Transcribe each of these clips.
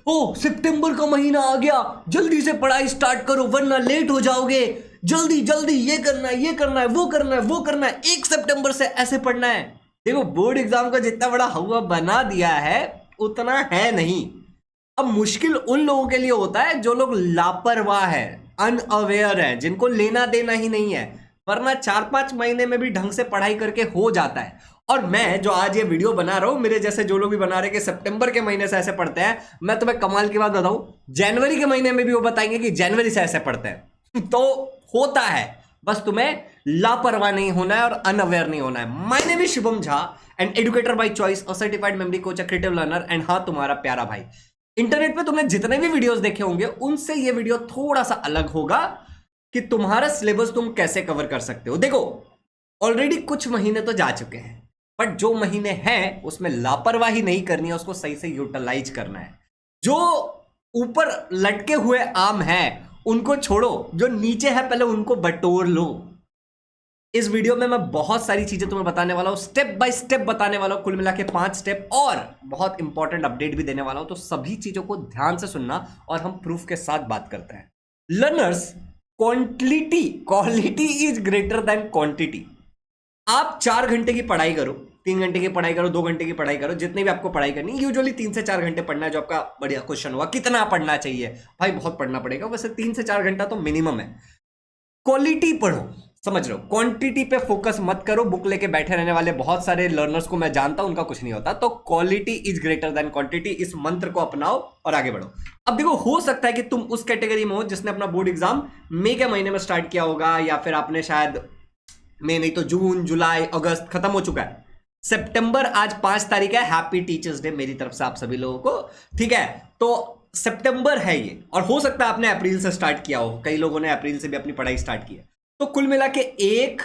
ओ सितंबर का महीना आ गया, जल्दी से पढ़ाई स्टार्ट करो वरना लेट हो जाओगे, जल्दी जल्दी ये करना है, ये करना है, वो करना है, वो करना है, 1 सितंबर से ऐसे पढ़ना है। देखो बोर्ड एग्जाम का जितना बड़ा हवा बना दिया है उतना है नहीं। अब मुश्किल उन लोगों के लिए होता है जो लोग लापरवाह है, अनअवेयर है, जिनको लेना देना ही नहीं है, वरना 4-5 महीने में भी ढंग से पढ़ाई करके हो जाता है। और मैं जो आज ये वीडियो बना रहा हूं, मेरे जैसे जो लोग भी बना रहे कि सितंबर के महीने से ऐसे पढ़ते हैं, मैं तुम्हें कमाल की बात बताऊं, जनवरी के महीने में भी वो बताएंगे कि जनवरी से ऐसे पढ़ते हैं। तो होता है, बस तुम्हें लापरवाह नहीं होना है और अनअवेयर नहीं होना है। My name is Shubham Jha, an educator by choice, a certified memory coach, a creative learner, and हाँ तुम्हारा प्यारा भाई। इंटरनेट पे तुमने जितने भी वीडियोस देखे होंगे उनसे ये वीडियो थोड़ा सा अलग होगा कि तुम्हारा सिलेबस तुम कैसे कवर कर सकते हो। देखो ऑलरेडी कुछ महीने तो जा चुके हैं, बट जो महीने हैं उसमें लापरवाही नहीं करनी है, उसको सही से यूटिलाइज करना है। जो ऊपर लटके हुए आम है उनको छोड़ो, जो नीचे है पहले उनको बटोर लो। इस वीडियो में मैं बहुत सारी चीजें तुम्हें बताने वाला हूं, स्टेप बाय स्टेप बताने वाला हूं, कुल मिला के 5 स्टेप, और बहुत इंपॉर्टेंट अपडेट भी देने वाला हूं। तो सभी चीजों को ध्यान से सुनना और हम प्रूफ के साथ बात करते हैं। Learners, quality is greater than quantity. आप 4 घंटे की पढ़ाई करो, 3 घंटे की पढ़ाई करो, 2 घंटे की पढ़ाई करो, जितनी भी आपको पढ़ाई करनी, यूजुअली 3 से 4 घंटे पढ़ना है। जो आपका बढ़िया क्वेश्चन हुआ कितना पढ़ना चाहिए, भाई बहुत पढ़ना पड़ेगा, वैसे 3 से 4 घंटा तो मिनिमम है। क्वालिटी पढ़ो, समझ रहे हो, क्वांटिटी पे फोकस मत करो। बुक लेके बैठे रहने वाले बहुत सारे लर्नर्स को मैं जानता हूं, उनका कुछ नहीं होता। तो quality is greater than quantity, इस मंत्र को अपनाओ और आगे बढ़ो। अब देखो हो सकता है कि तुम उस कैटेगरी में हो जिसने अपना बोर्ड एग्जाम मई के महीने में स्टार्ट किया होगा, या फिर आपने शायद मई नहीं तो जून, जुलाई, अगस्त खत्म हो चुका है। सितंबर आज 5 तारीख है, हैप्पी टीचर्स डे मेरी तरफ से आप सभी लोगों को, ठीक है। तो सितंबर है ये, और हो सकता है आपने अप्रैल से स्टार्ट किया हो, कई लोगों ने अप्रैल से भी अपनी पढ़ाई स्टार्ट की है। तो कुल मिला के 1,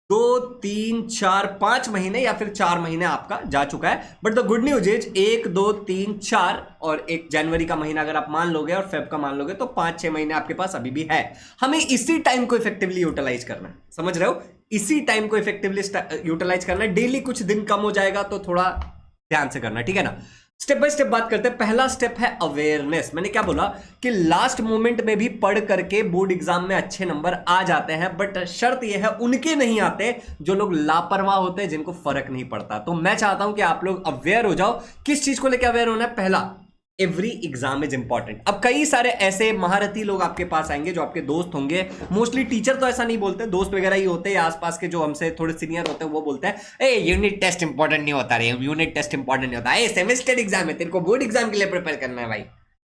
2, 3, 4, 5 महीने या फिर 4 महीने आपका जा चुका है। But the good news is 1, 2, 3, 4 और एक जनवरी का महीना अगर आप मान लोगे और फेब का मान लोगे तो 5-6 महीने आपके पास अभी भी है। हमें इसी टाइम को इफेक्टिवली यूटिलाइज करना है, समझ रहे हो, इसी टाइम को इफेक्टिवली यूटिलाइज करना है। डेली कुछ दिन कम हो जाएगा तो थोड़ा ध्यान से करना, ठीक है ना। स्टेप बाय स्टेप बात करते हैं। पहला स्टेप है अवेयरनेस। मैंने क्या बोला कि लास्ट मोमेंट में भी पढ़ करके बोर्ड एग्जाम में अच्छे नंबर आ जाते हैं, बट शर्त यह है उनके नहीं आते जो लोग लापरवाह होते हैं, जिनको फर्क नहीं पड़ता। तो मैं चाहता हूं कि आप लोग अवेयर हो जाओ। किस चीज को लेकर अवेयर होना है? पहला, एवरी एग्जाम इज इंपॉर्टेंट। अब कई सारे ऐसे महारथी लोग आपके पास आएंगे जो आपके दोस्त होंगे, मोस्टली टीचर तो ऐसा नहीं बोलते, दोस्त वगैरह ही होते हैं, आसपास के जो हमसे थोड़े सीनियर होते हैं वो बोलते हैं ए यूनिट टेस्ट इंपॉर्टेंट नहीं होता रे, यूनिट टेस्ट इंपॉर्टेंट नहीं होता, ए सेमेस्टर एग्जाम है, तेरे को बोर्ड एग्जाम के लिए प्रिपेयर करना है भाई।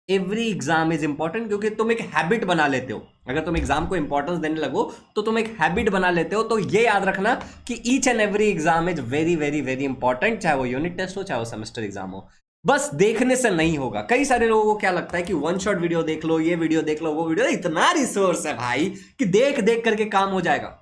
एवरी एग्जाम इज इंपॉर्टेंट, क्योंकि तुम एक हैबिट बना लेते हो। अगर तुम एग्जाम को इंपॉर्टेंस देने लगो तो तुम एक हैबिट बना लेते हो। तो ये याद रखना कि each and every exam is very very very important, चाहे वो यूनिट टेस्ट हो चाहे वो सेमेस्टर एग्जाम हो। बस देखने से नहीं होगा। कई सारे लोगों को क्या लगता है कि वन शॉट वीडियो देख लो, ये वीडियो देख लो, वो वीडियो, इतना रिसोर्स है भाई कि देख देख करके काम हो जाएगा।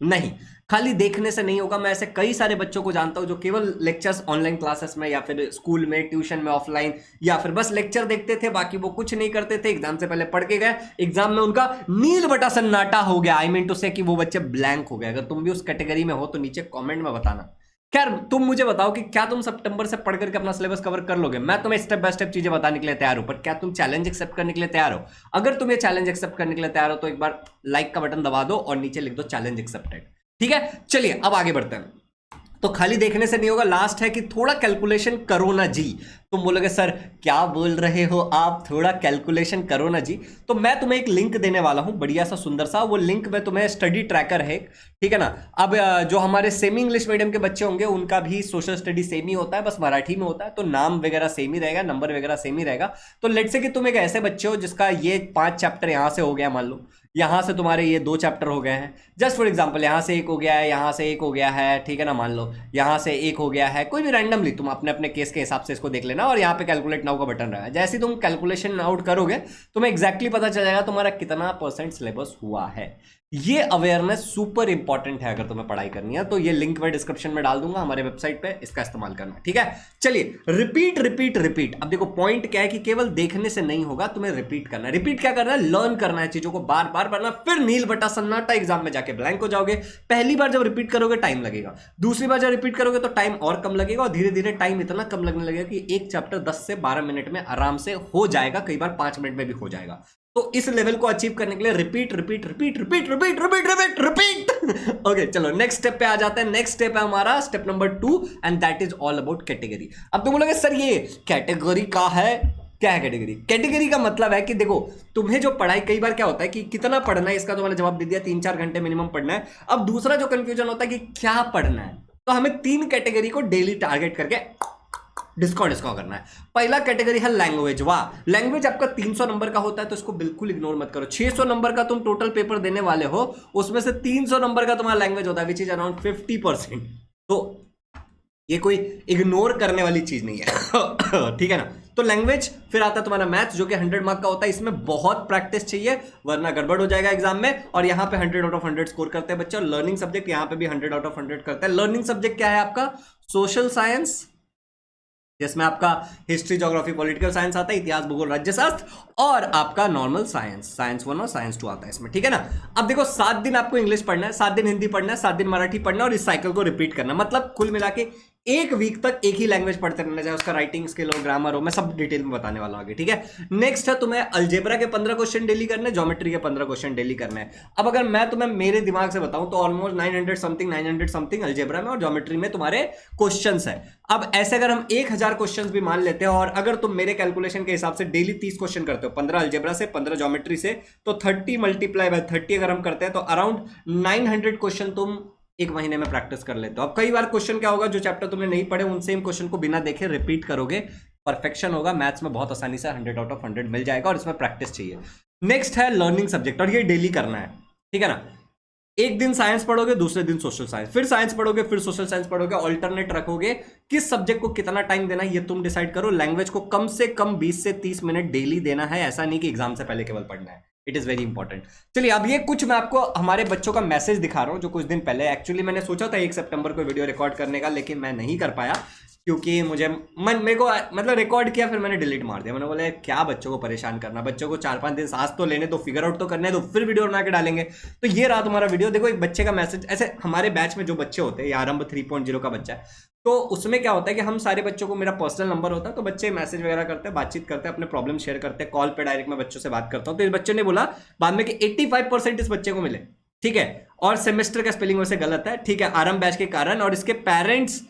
नहीं, खाली देखने से नहीं होगा। मैं ऐसे कई सारे बच्चों को जानता हूं जो केवल लेक्चर्स ऑनलाइन क्लासेस में या फिर स्कूल में, ट्यूशन में, ऑफलाइन, या फिर बस लेक्चर देखते थे, बाकी वो कुछ नहीं करते थे। एग्जाम से पहले पढ़ के गए, एग्जाम में उनका नील बटा सन्नाटा हो गया। आई मीन टू से कि वो बच्चे ब्लैंक हो गए। अगर तुम भी उस कैटेगरी में हो तो नीचे कॉमेंट में बताना। खैर तुम मुझे बताओ कि क्या तुम सितंबर से पढ़ करके अपना सिलेबस कवर कर लोगे? मैं तुम्हें स्टेप बाय स्टेप चीजें बताने के लिए तैयार हूं, पर क्या तुम चैलेंज एक्सेप्ट करने के लिए तैयार हो? अगर तुम ये चैलेंज एक्सेप्ट करने के लिए तैयार हो तो एक बार लाइक का बटन दबा दो और नीचे लिख दो चैलेंज एक्सेप्टेड, ठीक है। चलिए अब आगे बढ़ते हैं। तो खाली देखने से नहीं होगा, लास्ट है कि थोड़ा कैलकुलेशन करो ना जी। तुम बोलोगे सर क्या बोल रहे हो आप, थोड़ा कैलकुलेशन करो ना जी। तो मैं तुम्हें एक लिंक देने वाला हूं, बढ़िया सा सुंदर सा। वो लिंक में तुम्हें स्टडी ट्रैकर है, ठीक है ना। अब जो हमारे सेमी इंग्लिश मीडियम के बच्चे होंगे उनका भी सोशल स्टडी सेम ही होता है, बस मराठी में होता है, तो नाम वगैरह सेम ही रहेगा, नंबर वगैरह सेम ही रहेगा। तो लेट्स से कि तुम एक ऐसे बच्चे हो जिसका ये 5 चैप्टर यहां से हो गया, मान लो यहां से तुम्हारे ये 2 चैप्टर हो गए हैं, जस्ट फॉर एग्जांपल यहां से 1 हो गया है, यहां से 1 हो गया है, ठीक है ना, मान लो यहां से 1 हो गया है, कोई भी रैंडमली तुम अपने अपने केस के हिसाब से इसको देख लेना। और यहाँ पे कैलकुलेट नाउ का बटन रहेगा। जैसे ही तुम कैलकुलेशन आउट करोगे तुम्हें एग्जैक्टली पता चल जाएगा तुम्हारा कितना % सिलेबस हुआ है। ये अवेयरनेस सुपर इंपॉर्टेंट है अगर तुम्हें पढ़ाई करनी है, तो ये लिंक मैं डिस्क्रिप्शन में डाल दूंगा हमारे वेबसाइट पे, इसका इस्तेमाल करना, ठीक है। चलिए, रिपीट रिपीट रिपीट। अब देखो पॉइंट क्या है कि केवल देखने से नहीं होगा, तुम्हें रिपीट करना है। रिपीट क्या करना है? लर्न करना है चीजों को बार बार पढ़ना, फिर नील बटा सन्नाटा, एग्जाम में जाके ब्लैंक हो जाओगे। पहली बार जब रिपीट करोगे टाइम लगेगा, दूसरी बार जब रिपीट करोगे तो टाइम और कम लगेगा, और धीरे धीरे टाइम इतना कम लगने लगेगा कि एक चैप्टर 10 से 12 मिनट में आराम से हो जाएगा, कई बार 5 मिनट में भी हो जाएगा। तो इस लेवल को अचीव करने के लिए repeat repeat repeat repeat repeat repeat repeat repeat. Okay, चलो नेक्स्ट स्टेप पे आ जाते हैं। नेक्स्ट स्टेप है हमारा step number 2, and that is all about category. अब तुम बोलोगे सर ये कैटेगरी का है, क्या है कैटेगरी? कैटेगरी का मतलब है कि देखो तुम्हें जो पढ़ाई, कई बार क्या होता है कि कितना पढ़ना है, इसका तो मैंने जवाब दे दिया, 3-4 घंटे मिनिमम पढ़ना है। अब दूसरा जो कंफ्यूजन होता है कि क्या पढ़ना है, तो हमें 3 कैटेगरी को डेली टारगेट करके डिस्को करना है। पहला कैटेगरी है लैंग्वेज। वाह, लैंग्वेज आपका 300 नंबर का होता है, तो इसको बिल्कुल इग्नोर मत करो। 600 नंबर का तुम टोटल पेपर देने वाले हो, उसमें से 300 नंबर का तुम्हारा लैंग्वेज होता है, विच इज अराउंड 50%। तो ये कोई इग्नोर करने वाली चीज नहीं है। ठीक है ना। तो लैंग्वेज, फिर आता है तुम्हारा मैथ्स जो कि 100 मार्क का होता है। इसमें बहुत प्रैक्टिस चाहिए वरना गड़बड़ हो जाएगा एग्जाम में। और यहाँ पे 100 आउट ऑफ 100 स्कोर करते हैं बच्चे। और लर्निंग सब्जेक्ट यहाँ पे भी 100 आउट ऑफ 100 करते हैं। लर्निंग सब्जेक्ट क्या है आपका? सोशल साइंस, जिसमें आपका हिस्ट्री, ज्योग्राफी, पॉलिटिकल साइंस आता है, इतिहास, भूगोल, राज्यशास्त्र, और आपका नॉर्मल साइंस, साइंस 1 और साइंस 2 आता है इसमें, ठीक है ना। अब देखो 7 दिन आपको इंग्लिश पढ़ना है, 7 दिन हिंदी पढ़ना है, 7 दिन मराठी पढ़ना है, और इस साइकिल को रिपीट करना। मतलब कुल मिला के एक वीक तक एक ही लैंग्वेज पढ़ते रहना, चाहे उसका राइटिंग स्किल हो, ग्रामर हो, मैं सब डिटेल में बताने वाला हूं आगे, ठीक है। नेक्स्ट है तुम्हें अलजेब्रा के 15 क्वेश्चन डेली करने, ज्योमेट्री के 15 क्वेश्चन डेली करने हैं। अब अगर मैं तुम्हें मेरे दिमाग से बताऊं तो ऑलमोस्ट 900 समथिंग अलजेब्रा में और ज्योमेट्री में तुम्हारे क्वेश्चंस है। अब ऐसे अगर हम 1000 क्वेश्चंस भी मान लेते हैं, और अगर तुम मेरे कैलकुलेशन के हिसाब से डेली 30 क्वेश्चन करते हो, 15 अलजेब्रा से, 15 ज्योमेट्री से, तो 30 मल्टीप्लाई बाय 30 अगर हम करते हैं तो अराउंड 900 क्वेश्चन तुम एक महीने में प्रैक्टिस कर लेते हो। अब कई बार क्वेश्चन क्या होगा, जो चैप्टर तुमने नहीं पढ़े उन सेम क्वेश्चन को बिना देखे रिपीट करोगे, परफेक्शन होगा मैथ्स में, बहुत आसानी से 100 आउट ऑफ 100 मिल जाएगा, और इसमें प्रैक्टिस चाहिए। नेक्स्ट है लर्निंग सब्जेक्ट, और ये डेली करना है, ठीक है ना। एक दिन साइंस पढ़ोगे, दूसरे दिन सोशल साइंस, फिर साइंस पढ़ोगे, फिर सोशल साइंस पढ़ोगे, ऑल्टरनेट रखोगे। किस सब्जेक्ट को कितना टाइम देना है ये तुम डिसाइड करो। लैंग्वेज को कम से कम 20 से 30 मिनट डेली देना है, ऐसा नहीं कि एग्जाम से पहले केवल पढ़ना है। It is very important. चलिए, अब ये कुछ मैं आपको हमारे बच्चों का मैसेज दिखा रहा हूं जो कुछ दिन पहले, एक्चुअली मैंने सोचा था 1 सितंबर को वीडियो रिकॉर्ड करने का, लेकिन मैं नहीं कर पाया क्योंकि मेरे को मतलब रिकॉर्ड किया, फिर मैंने डिलीट मार दिया। मैंने बोला क्या बच्चों को परेशान करना, बच्चों को 4-5 दिन सांस तो लेने दो, फिगर आउट तो करने दो, फिर वीडियो बना के डालेंगे। तो ये रहा तुम्हारा वीडियो। देखो एक बच्चे का मैसेज, ऐसे हमारे बैच में जो बच्चे होते हैं, आरंभ 3.0 का बच्चा है, तो उसमें क्या होता है कि हम सारे बच्चों को, मेरा पर्सनल नंबर होता है, तो बच्चे मैसेज वगैरह करते हैं, बातचीत करते हैं, अपने प्रॉब्लम शेयर करते हैं, कॉल पे डायरेक्ट मैं बच्चों से बात करता हूँ। तो इस बच्चे ने बोला बाद में कि 85% इस बच्चे को मिले, ठीक है, और सेमेस्टर का स्पेलिंग वैसे गलत है, ठीक है, आरंभ बैच के कारण, और इसके पेरेंट्स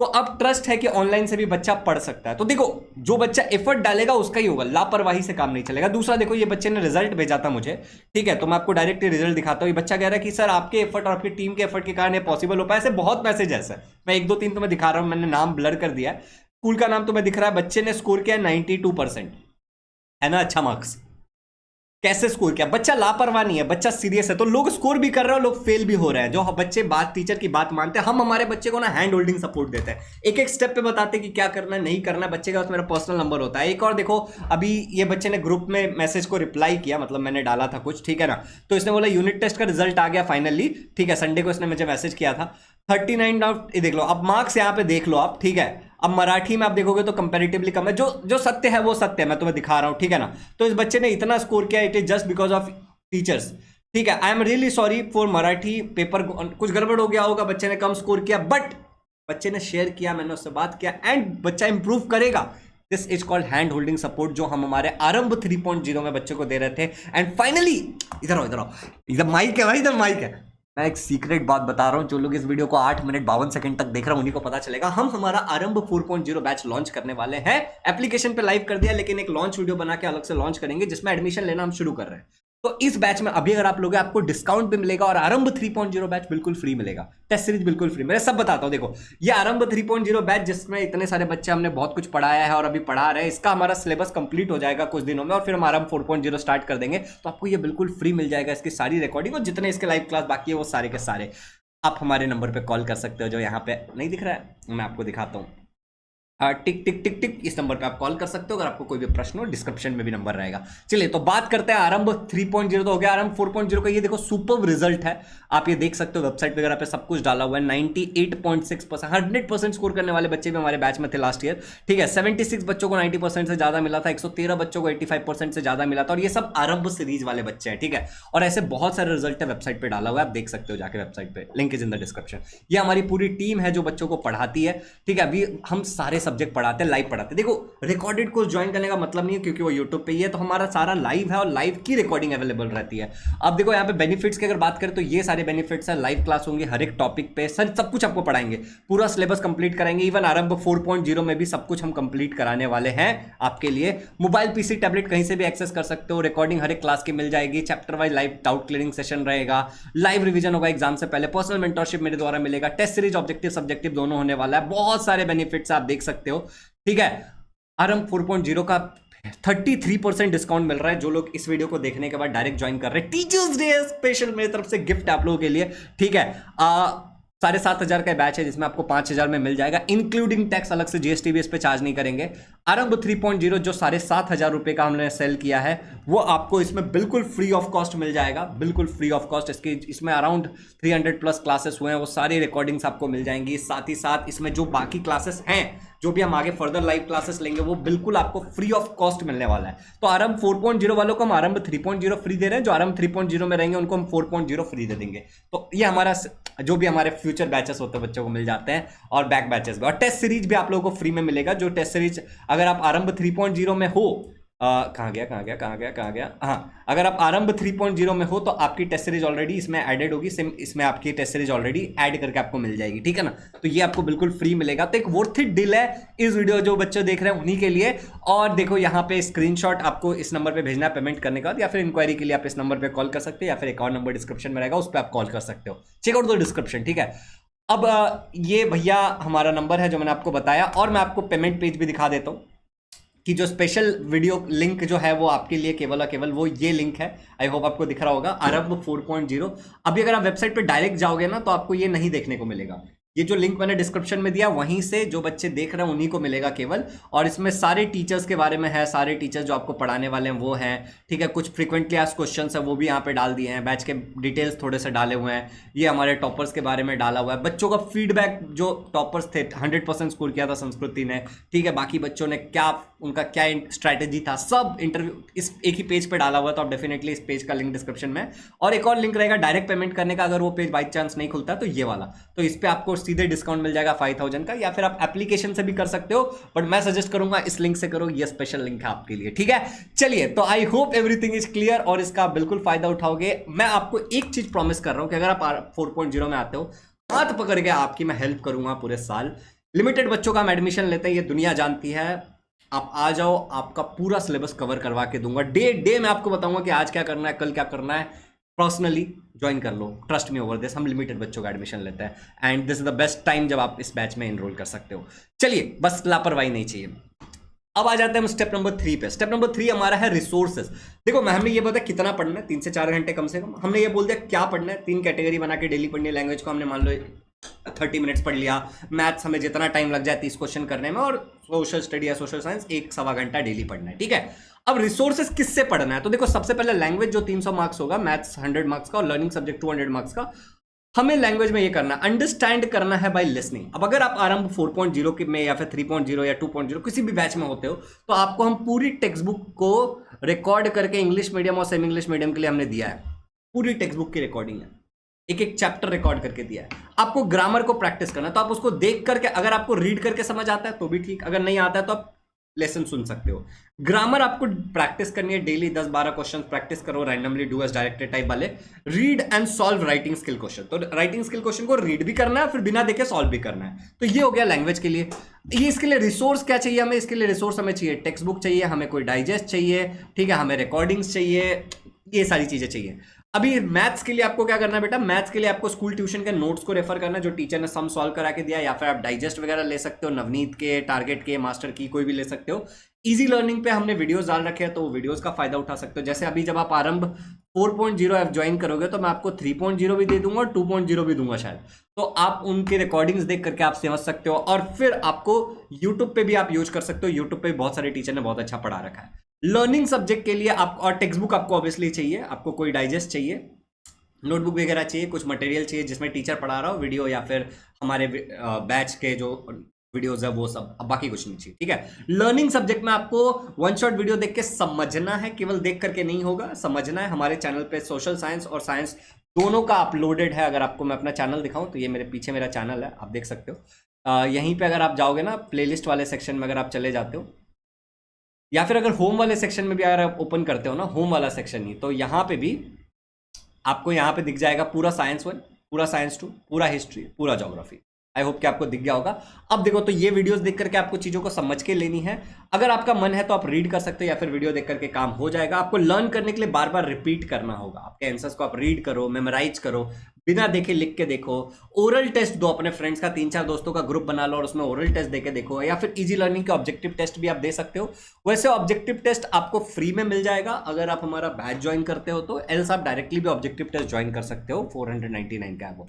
को अब ट्रस्ट है कि ऑनलाइन से भी बच्चा पढ़ सकता है। तो देखो जो बच्चा एफर्ट डालेगा उसका ही होगा, लापरवाही से काम नहीं चलेगा। दूसरा देखो ये बच्चे ने रिजल्ट भेजा था मुझे, ठीक है, तो मैं आपको डायरेक्ट रिजल्ट दिखाता हूँ। ये बच्चा कह रहा है कि सर आपके एफर्ट और आपकी टीम के एफर्ट के कारण ये पॉसिबल हो पाया। ऐसे बहुत मैसेज है सर, मैं 1-2-3 तो मैं दिखा रहा हूँ, मैंने नाम ब्लर कर दिया है, स्कूल का नाम तुम्हें दिख रहा है। बच्चे ने स्कोर किया 92%, है ना, अच्छा मार्क्स। कैसे स्कोर किया? बच्चा लापरवाह नहीं है, बच्चा सीरियस है। तो लोग स्कोर भी कर रहे हैं, लोग फेल भी हो रहे हैं। जो बच्चे बात, टीचर की बात मानते हैं, हम हमारे बच्चे को ना हैंड होल्डिंग सपोर्ट देते हैं, एक एक स्टेप पे बताते हैं कि क्या करना है, नहीं करना है। बच्चे का मेरा पर्सनल नंबर होता है। एक और देखो, अभी ये बच्चे ने ग्रुप में मैसेज को रिप्लाई किया, मतलब मैंने डाला था कुछ, ठीक है ना, तो इसने बोला यूनिट टेस्ट का रिजल्ट आ गया फाइनली, ठीक है, संडे को इसने मुझे मैसेज किया था। 39 आउट, देख लो अब मार्क्स यहाँ पे देख लो आप, ठीक है। अब मराठी में आप देखोगे तो कंपैरेटिवली कम है, जो सत्य है वो सत्य है, मैं तुम्हें दिखा रहा हूं, ठीक है ना। तो इस बच्चे ने इतना स्कोर किया, it is just because of teachers, ठीक है। I am really sorry for Marathi paper, कुछ गड़बड़ हो गया होगा, बच्चे ने कम स्कोर किया, बट बच्चे ने शेयर किया, मैंने उससे बात किया, एंड बच्चा इंप्रूव करेगा। This is called hand holding support, जो हम हमारे आरंभ 3.0 में बच्चों को दे रहे थे। एंड फाइनली इधर आओ, इधर माइक है भाई, इधर माइक है। मैं एक सीक्रेट बात बता रहा हूं, जो लोग इस वीडियो को 8 मिनट 52 सेकंड तक देख रहे हैं उन्हीं को पता चलेगा। हम हमारा आरंभ 4.0 बैच लॉन्च करने वाले हैं। एप्लीकेशन पे लाइव कर दिया, लेकिन एक लॉन्च वीडियो बना के अलग से लॉन्च करेंगे, जिसमें एडमिशन लेना हम शुरू कर रहे हैं। तो इस बैच में अभी अगर आप लोग आपको डिस्काउंट भी मिलेगा, और आरंभ 3.0 बैच बिल्कुल फ्री मिलेगा, टेस्ट सीरीज बिल्कुल फ्री। मैं सब बताता हूं। देखो ये आरंभ 3.0 बैच, जिसमें इतने सारे बच्चे हमने बहुत कुछ पढ़ाया है और अभी पढ़ा रहे हैं, इसका हमारा सिलेबस कंप्लीट हो जाएगा कुछ दिनों में, और फिर हम आरंभ 4.0 स्टार्ट कर देंगे। तो आपको ये बिल्कुल फ्री मिल जाएगा, इसकी सारी रिकॉर्डिंग, और जितने इसके लाइव क्लास बाकी है वो सारे के सारे। आप हमारे नंबर पे कॉल कर सकते हो, जो यहाँ पे नहीं दिख रहा है, मैं आपको दिखाता हूँ। टिक टिक टिक टिक, इस नंबर पे आप कॉल कर सकते हो अगर आपको कोई भी प्रश्न हो। डिस्क्रिप्शन में भी नंबर रहेगा। चलिए तो बात करते हैं आरंभ 3.0 तो हो गया, आरंभ 4.0 का ये देखो सुपर रिजल्ट है। आप ये देख सकते हो वेबसाइट वगैरह पे सब कुछ डाला हुआ है। 98.6%, 100% स्कोर करने वाले बच्चे भी हमारे बैच में थे लास्ट ईयर। ठीक है, 76 बच्चों को 90% से ज्यादा मिला था, 113 बच्चों को 85% से ज्यादा मिला था, और ये सब आरंभ सीरीज वाले बच्चे हैं। ठीक है, और ऐसे बहुत सारे रिजल्ट है वेबसाइट पे डाला हुआ है, आप देख सकते हो जाके वेबसाइट पे, link is in the description. ये हमारी पूरी टीम है जो बच्चों को पढ़ाती है। ठीक है, अभी हम सारे सब्जेक्ट पढ़ाते हैं, लाइव पढ़ाते हैं। देखो रिकॉर्डेड कोर्स ज्वाइन करने का मतलब नहीं है क्योंकि वो यूट्यूब पे ही है, तो हमारा सारा लाइव है और लाइव की रिकॉर्डिंग अवेलेबल रहती है। अब देखो यहाँ पे बेनिफिट्स की अगर बात करें तो ये सारे बेनिफिट्स है। लाइव क्लास होंगे हर एक टॉपिक पे, सर सब कुछ आपको पढ़ाएंगे, पूरा सिलेबस कंप्लीट कराएंगे। इवन आरंभ 4.0 में भी सब कुछ हम कंप्लीट कराने वाले हैं आपके लिए। मोबाइल पीसी टैबलेट कहीं से भी एक्सेस कर सकते हो। रिकॉर्डिंग हर एक क्लास की मिल जाएगी। Chapter wise live doubt clearing session रहेगा, लाइव रिवीजन होगा एग्जाम से पहले, पर्सनल मेंटरशिप मेरे द्वारा मिलेगा, टेस्ट सीरीज ऑब्जेक्टिव सब्जेक्टिव दोनों होने वाला है। बहुत सारे बेनिफिट्स आप देख सकते हो। ठीक है, आरंभ 4.0 का 33% डिस्काउंट मिल रहा है जो लोग इस वीडियो को देखने के बाद डायरेक्ट ज्वाइन कर रहे हैं। टीचर्स डे स्पेशल मेरी तरफ से गिफ्ट आप लोगों के लिए। ठीक है, 7,500 का बैच है जिसमें आपको 5,000 में मिल जाएगा, इंक्लूडिंग टैक्स। अलग से जीएसटी भी इस पे चार्ज नहीं करेंगे। आरंभ 3.0 जो 7,500 रुपए का हमने सेल किया है वो आपको इसमें बिल्कुल फ्री ऑफ कॉस्ट मिल जाएगा, बिल्कुल फ्री ऑफ कॉस्ट। इसमें अराउंड 300 प्लस क्लासेस हुए हैं, वो सारी रिकॉर्डिंग्स आपको मिल जाएंगी। साथ ही साथ इसमें जो बाकी क्लासेस हैं, जो भी हम आगे फर्दर लाइव क्लासेस लेंगे, वो बिल्कुल आपको फ्री ऑफ कॉस्ट मिलने वाला है। तो आरंभ 4.0 वालों को हम आरंभ 3.0 फ्री दे रहे हैं, जो आरंभ 3.0 में रहेंगे उनको हम 4.0 फ्री दे देंगे। तो ये हमारा जो भी हमारे फ्यूचर बैचेस होते हैं बच्चों को मिल जाते हैं, और बैक बैचेस भी, और टेस्ट सीरीज भी आप लोगों को फ्री में मिलेगा। जो टेस्ट सीरीज अगर आप आरंभ 3.0 में हो, कहाँ गया, हाँ, अगर आप आरंभ 3.0 में हो तो आपकी टेस्ट सीरीज ऑलरेडी इसमें एडेड होगी। सिम इसमें आपकी टेस्ट सीरीज ऑलरेडी ऐड करके आपको मिल जाएगी। ठीक है ना, तो ये आपको बिल्कुल फ्री मिलेगा। तो एक वर्थ इट डील है इस वीडियो जो बच्चे देख रहे हैं उन्हीं के लिए। और देखो यहाँ पे स्क्रीनशॉट आपको इस नंबर पे भेजना है पेमेंट करने के बाद, या फिर इंक्वायरी के लिए आप इस नंबर पे कॉल कर सकते हो, या फिर एक और नंबर डिस्क्रिप्शन में रहेगा उस पर आप कॉल कर सकते हो। Check out the description. ठीक है, अब ये भैया हमारा नंबर है जो मैंने आपको बताया, और मैं आपको पेमेंट पेज भी दिखा देता हूँ कि जो स्पेशल वीडियो लिंक जो है वो आपके लिए केवल और केवल वो ये लिंक है। आई होप आपको दिख रहा होगा, आरंभ 4.0। अभी अगर आप वेबसाइट पे डायरेक्ट जाओगे ना तो आपको ये नहीं देखने को मिलेगा। ये जो लिंक मैंने डिस्क्रिप्शन में दिया वहीं से जो बच्चे देख रहे हैं उन्हीं को मिलेगा केवल। और इसमें सारे टीचर्स के बारे में है, सारे टीचर्स जो आपको पढ़ाने वाले हैं वो हैं। ठीक है, कुछ फ्रीक्वेंटली आस्क्ड क्वेश्चंस है वो भी यहाँ पे डाल दिए हैं, बैच के डिटेल्स थोड़े से डाले हुए हैं, ये हमारे टॉपर्स के बारे में डाला हुआ है, बच्चों का फीडबैक, जो टॉपर्स थे 100% स्कोर किया था संस्कृति ने। ठीक है, बाकी बच्चों ने क्या, उनका क्या स्ट्रैटेजी था, सब इंटरव्यू इस एक ही पेज पे डाला हुआ है। तो आप डेफिनेटली इस पेज का लिंक डिस्क्रिप्शन में, और एक और लिंक रहेगा डायरेक्ट पेमेंट करने का। अगर वो पेज बाई चांस नहीं खुलता तो ये वाला, तो इस पे आपको सीधे डिस्काउंट मिल जाएगा 5,000 का, या फिर आप एप्लीकेशन से भी कर सकते हो, बट मैं सजेस्ट करूंगा इस लिंक से करो, ये स्पेशल लिंक है आपके लिए। ठीक है, चलिए तो I hope everything is clear और इसका बिल्कुल फायदा उठाओगे। मैं आपको एक चीज प्रॉमिस कर रहा हूं कि अगर आप 4.0 में आते हो, हाथ पकड़ के आपकी मैं हेल्प करूंगा पूरे साल। लिमिटेड बच्चों का हम एडमिशन लेते हैं, ये दुनिया जानती है। आप आ जाओ, आपका पूरा सिलेबस कवर करवा के दूंगा। डे मैं आपको बताऊंगा कि आज क्या करना है, कल क्या करना है। पर्सनली ज्वाइन कर लो, ट्रस्ट मी ओवर दिस। हम लिमिटेड बच्चों का एडमिशन लेते हैं and this is the best time जब आप इस बैच में एनरोल कर सकते हो। चलिए, बस लापरवाही नहीं चाहिए। अब आ जाते हैं हम स्टेप नंबर 3 पे। स्टेप नंबर 3 हमारा है रिसोर्सेज। देखो मैं हमने ये बताया कितना पढ़ना है, 3 से 4 घंटे कम से कम। हमने ये बोल दिया क्या पढ़ना है, 3 कैटेगरी बना के डेली पढ़नी है। लैंग्वेज को हमने मान लो 30 मिनट्स पढ़ लिया, मैथ्स हमें जितना टाइम लग जाए 30 क्वेश्चन करने में, और सोशल स्टडी या सोशल साइंस 1-1.25 घंटा डेली पढ़ना है। ठीक है, अब रिसोर्सेज किससे पढ़ना है, तो देखो सबसे पहले लैंग्वेज जो 300 मार्क्स होगा, मैथ्स 100 मार्क्स का, और लर्निंग सब्जेक्ट 200 मार्क्स का। हमें लैंग्वेज में ये करना है, अंडरस्टैंड करना है बाय लिसनिंग। अब अगर आप आरंभ 4.0 में या फिर 3.0 या 2.0 किसी भी बैच में होते हो, तो आपको हम पूरी टेक्स्ट बुक को रिकॉर्ड करके इंग्लिश मीडियम और सेमी इंग्लिश मीडियम के लिए हमने दिया है। पूरी टेक्स्ट बुक की रिकॉर्डिंग है, एक एक चैप्टर रिकॉर्ड करके दिया है। आपको ग्रामर को प्रैक्टिस करना है, तो आप उसको देख करके, अगर आपको रीड करके समझ आता है तो भी ठीक, अगर नहीं आता है तो आप लेसन सुन सकते हो। ग्रामर आपको प्रैक्टिस करनी है डेली, 10-12 क्वेश्चन प्रैक्टिस करो, randomly do as directed type वाले। Read and solve writing skill question, तो राइटिंग स्किल क्वेश्चन को रीड भी करना है, फिर बिना देखे सॉल्व भी करना है। तो ये हो गया लैंग्वेज के लिए। ये इसके लिए रिसोर्स क्या चाहिए हमें, इसके लिए रिसोर्स हमें चाहिए टेक्स्ट बुक चाहिए, हमें कोई डाइजेस्ट चाहिए, ठीक है, हमें रिकॉर्डिंग्स चाहिए, ये सारी चीजें चाहिए। अभी मैथ्स के लिए आपको क्या करना है बेटा, मैथ्स के लिए आपको स्कूल ट्यूशन के नोट्स को रेफर करना है जो टीचर ने सम सॉल्व करा के दिया, या फिर आप डाइजेस्ट वगैरह ले सकते हो, नवनीत के, टारगेट के, मास्टर की, कोई भी ले सकते हो। इजी लर्निंग पे हमने वीडियोस डाल रखे हैं, तो वीडियोस का फायदा उठा सकते हो। जैसे अभी जब आप आरंभ 4.0 आप ज्वाइन करोगे तो मैं आपको 3.0 भी दे दूंगा और 2.0 भी दूंगा शायद। तो आप उनके रिकॉर्डिंग्स देख करके आप समझ सकते हो, और फिर आपको यूट्यूब पे भी आप यूज कर सकते हो। यूट्यूब पे बहुत सारे टीचर ने बहुत अच्छा पढ़ा रखा है। लर्निंग सब्जेक्ट के लिए आप, और टेक्स्ट बुक आपको ऑब्वियसली चाहिए, आपको कोई डाइजेस्ट चाहिए, नोटबुक वगैरह चाहिए, कुछ मटेरियल चाहिए जिसमें टीचर पढ़ा रहा हो वीडियो, या फिर हमारे बैच के जो वीडियोस है वो सब, अब बाकी कुछ नहीं चाहिए, ठीक है। लर्निंग सब्जेक्ट में आपको वन शॉट वीडियो देख के समझना है, केवल देख करके नहीं होगा, समझना है। हमारे चैनल पे सोशल साइंस और साइंस दोनों का अपलोडेड है। अगर आपको मैं अपना चैनल दिखाऊं तो ये मेरे पीछे मेरा चैनल है, आप देख सकते हो। यहीं पे अगर आप जाओगे ना प्लेलिस्ट वाले सेक्शन में, अगर आप चले जाते हो, या फिर अगर होम वाले सेक्शन में भी अगर आप ओपन करते हो ना, होम वाला सेक्शन ही, तो यहाँ पे भी आपको यहाँ पे दिख जाएगा पूरा साइंस 1, पूरा साइंस 2, पूरा हिस्ट्री, पूरा ज्योग्राफी। आई होप कि आपको दिख गया होगा। अब देखो, तो ये वीडियोस देख करके आपको चीजों को समझ के लेनी है। अगर आपका मन है तो आप रीड कर सकते हो, या फिर वीडियो देख करके काम हो जाएगा। आपको लर्न करने के लिए बार बार रिपीट करना होगा। आपके आंसर्स को आप रीड करो, मेमोराइज करो, बिना देखे लिख के देखो। ओरल टेस्ट दो अपने फ्रेंड्स का, 3-4 दोस्तों का ग्रुप बना लो और उसमें ओरल टेस्ट देके देखो, या फिर इजी लर्निंग के ऑब्जेक्टिव टेस्ट भी आप दे सकते हो। वैसे ऑब्जेक्टिव टेस्ट आपको फ्री में मिल जाएगा अगर आप हमारा बैच ज्वाइन करते हो तो, एल्स आप डायरेक्टली भी ऑब्जेक्टिव टेस्ट ज्वाइन कर सकते हो, 499 का है वो।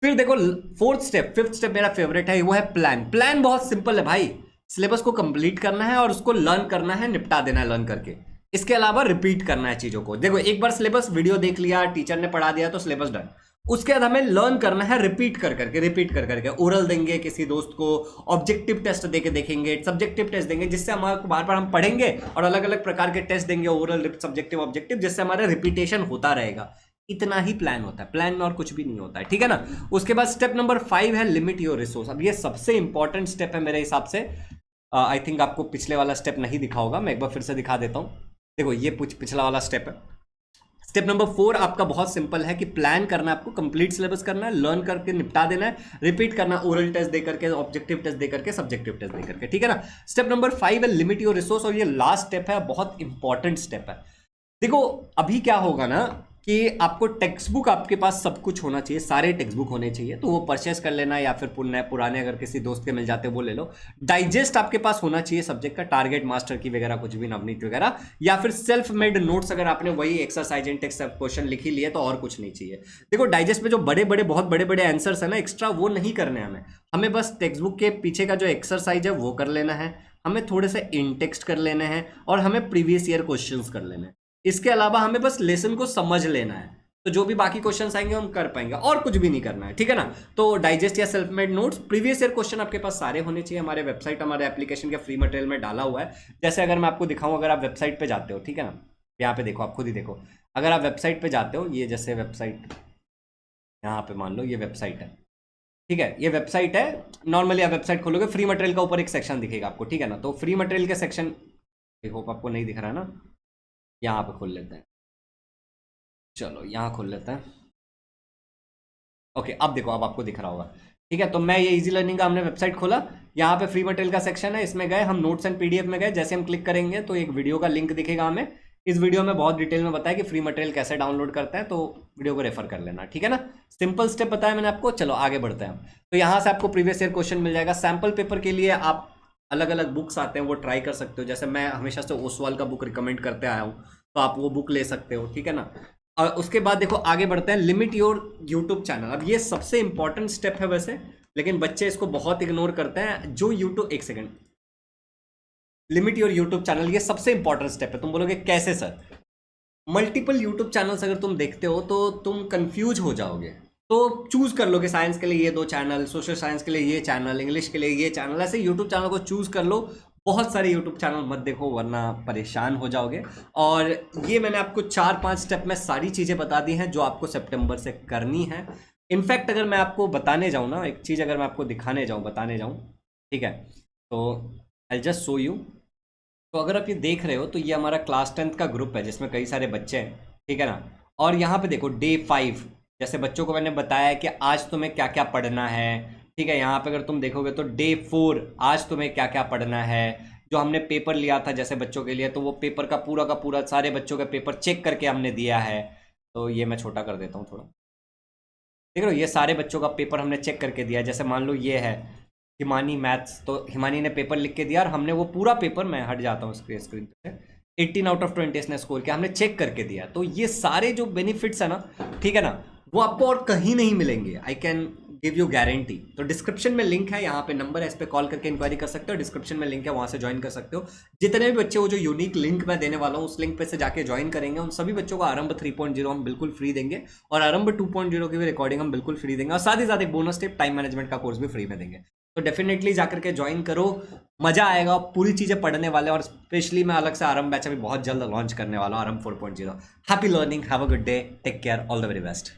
फिर देखो फोर्थ स्टेप, फिफ्थ स्टेप मेरा फेवरेट है, वो है प्लान। प्लान बहुत सिंपल है भाई, सिलेबस को कंप्लीट करना है और उसको लर्न करना है, निपटा देना है लर्न करके। इसके अलावा रिपीट करना है चीजों को। देखो एक बार सिलेबस वीडियो देख लिया, टीचर ने पढ़ा दिया तो सिलेबस डन। उसके बाद हमें लर्न करना है रिपीट कर करके। ओरल देंगे किसी दोस्त को, ऑब्जेक्टिव टेस्ट देके देखेंगे, सब्जेक्टिव टेस्ट देंगे, जिससे हमारे बार बार हम पढ़ेंगे, और अलग अलग प्रकार के टेस्ट देंगे, ओरल, सब्जेक्टिव, ऑब्जेक्टिव, जिससे हमारा रिपीटेशन होता रहेगा। इतना ही प्लान होता है, प्लान में और कुछ भी नहीं होता है, ठीक है ना। उसके बाद स्टेप नंबर 5 है लिमिट योर रिसोर्स। अब ये सबसे इंपॉर्टेंट स्टेप है मेरे हिसाब से। आई थिंक आपको पिछले वाला स्टेप नहीं दिखा होगा, मैं एक बार फिर से दिखा देता हूं। देखो ये पिछला वाला स्टेप है। स्टेप नंबर 4 आपका बहुत सिंपल है कि प्लान करना है, आपको कंप्लीट सिलेबस करना है, लर्न करके निपटा देना है, रिपीट करना, ओरल टेस्ट दे करके, ऑब्जेक्टिव टेस्ट दे करके, सब्जेक्टिव टेस्ट दे करके, ठीक है ना। स्टेप नंबर 5 है लिमिट योर रिसोर्स, और ये लास्ट स्टेप है, बहुत इंपॉर्टेंट स्टेप है। देखो अभी क्या होगा ना कि आपको टेक्स्ट बुक, आपके पास सब कुछ होना चाहिए, सारे टेक्स्ट बुक होने चाहिए, तो वो परचेस कर लेना, या फिर पुराने अगर किसी दोस्त के मिल जाते हैं वो ले लो। डाइजेस्ट आपके पास होना चाहिए सब्जेक्ट का, टारगेट मास्टर की वगैरह, कुछ भी, नवनीत वगैरह, या फिर सेल्फ मेड नोट्स, अगर आपने वही एक्सरसाइज एंड टेक्स्ट क्वेश्चन लिख ही लिए तो और कुछ नहीं चाहिए। देखो डाइजेस्ट में जो बहुत बड़े बड़े आंसर्स है ना, एक्स्ट्रा वो नहीं करने हमें बस टेक्स्ट बुक के पीछे का जो एक्सरसाइज है वो कर लेना है, हमें थोड़े से इन टेक्स्ट कर लेने हैं, और हमें प्रीवियस ईयर क्वेश्चंस कर लेने हैं। इसके अलावा हमें बस लेसन को समझ लेना है, तो जो भी बाकी क्वेश्चंस आएंगे हम कर पाएंगे, और कुछ भी नहीं करना है, ठीक है ना। तो डाइजेस्ट या self made notes, previous year question आपके पास सारे होने चाहिए। हमारे वेबसाइट, हमारे एप्लीकेशन के फ्री मटेरियल में डाला हुआ है। जैसे अगर मैं आपको दिखाऊं, अगर आप वेबसाइट पे जाते हो, ठीक है ना, यहाँ पे देखो, आप खुद ही देखो, अगर आप वेबसाइट पे जाते हो, ये जैसे वेबसाइट, यहाँ पे मान लो ये वेबसाइट है, ठीक है, ये वेबसाइट है। नॉर्मली आप वेबसाइट खोलोगे, फ्री मटेरियल का ऊपर एक सेक्शन दिखेगा आपको, ठीक है ना। तो फ्री मटेरियल के सेक्शन, देखो आपको नहीं दिख रहा है ना, यहाँ पे खोल लेते हैं, चलो यहाँ खोल लेते हैं। ओके अब देखो, अब आपको दिख रहा होगा, ठीक है। तो मैं ये इजी लर्निंग का हमने वेबसाइट खोला, यहाँ पे फ्री मटेरियल का सेक्शन है, इसमें गए हम, नोट्स एंड पीडीएफ में गए। जैसे हम क्लिक करेंगे तो एक वीडियो का लिंक दिखेगा हमें। इस वीडियो में बहुत डिटेल में बताया कि फ्री मटेरियल कैसे डाउनलोड करते हैं, तो वीडियो को रेफर कर लेना, ठीक है ना। सिंपल स्टेप बताया मैंने आपको। चलो आगे बढ़ते हैं हम। तो यहाँ से आपको प्रीवियस ईयर क्वेश्चन मिल जाएगा। सैम्पल पेपर के लिए आप अलग अलग बुक्स आते हैं, वो ट्राई कर सकते हो। जैसे मैं हमेशा से ओसवाल का बुक रिकमेंड करते आया हूँ, तो आप वो बुक ले सकते हो, ठीक है ना। और उसके बाद देखो आगे बढ़ते हैं, लिमिट योर यूट्यूब चैनल। अब ये सबसे इंपॉर्टेंट स्टेप है वैसे, लेकिन बच्चे इसको बहुत इग्नोर करते हैं। जो यूट्यूब, एक second, limit your YouTube channel, ये सबसे इंपॉर्टेंट स्टेप है। तुम बोलोगे कैसे सर? मल्टीपल यूट्यूब चैनल्स अगर तुम देखते हो तो तुम कंफ्यूज हो जाओगे। तो चूज कर लो कि साइंस के लिए ये 2 चैनल, सोशल साइंस के लिए ये चैनल, इंग्लिश के लिए ये चैनल, ऐसे यूट्यूब चैनल को चूज कर लो। बहुत सारे यूट्यूब चैनल मत देखो, वरना परेशान हो जाओगे। और ये मैंने आपको 4-5 स्टेप में सारी चीज़ें बता दी हैं जो आपको सितंबर से करनी है। इनफैक्ट अगर मैं आपको बताने जाऊँ ना, एक चीज़ अगर मैं आपको दिखाने जाऊँ, बताने जाऊँ, ठीक है, तो आई जस्ट शो यू। तो अगर आप ये देख रहे हो तो ये हमारा क्लास 10th का ग्रुप है जिसमें कई सारे बच्चे हैं, ठीक है ना। और यहाँ पे देखो डे 5, जैसे बच्चों को मैंने बताया कि आज तुम्हें क्या क्या पढ़ना है, ठीक है। यहाँ पे अगर तुम देखोगे तो डे 4, आज तुम्हें क्या क्या पढ़ना है। जो हमने पेपर लिया था जैसे बच्चों के लिए, तो वो पेपर का पूरा सारे बच्चों का पेपर चेक करके हमने दिया है। तो ये मैं छोटा कर देता हूँ थोड़ा, देख रहे हो, ये सारे बच्चों का पेपर हमने चेक करके दिया। जैसे मान लो ये है हिमानी मैथ्स, तो हिमानी ने पेपर लिख के दिया और हमने वो पूरा पेपर, मैं हट जाता हूँ स्क्रीन से, 18/20 इसने स्कोर किया, हमने चेक करके दिया। तो ये सारे जो बेनिफिट्स है ना, ठीक है ना, वो आपको और कहीं नहीं मिलेंगे, I can give you guarantee. तो डिस्क्रिप्शन में लिंक है, यहाँ पे नंबर है, इस पे कॉल करके इंक्वायरी कर सकते हो। डिस्क्रिप्शन में लिंक है, वहाँ से ज्वाइन कर सकते हो। जितने भी बच्चे वो जो यूनिक लिंक मैं देने वाला हूँ, उस लिंक पे से जाके ज्वाइन करेंगे, उन सभी बच्चों को आरंभ 3.0 हम बिल्कुल फ्री देंगे, और आरंभ 2.0 की भी रिकॉर्डिंग हम बिल्कुल फ्री देंगे, और साथ ही साथ एक बोनस टिप टाइम मैनेजमेंट का कोर्स भी फ्री में देंगे। तो डेफिनेटली जाकर के ज्वाइन करो, मजा आएगा, पूरी चीजें पढ़ने वाले हैं। और स्पेशली मैं अलग से आरंभ बैच अभी बहुत जल्द लॉन्च करने वाला हूँ, Aarambh 4.0। Happy learning, have a good day, take care, all the very best.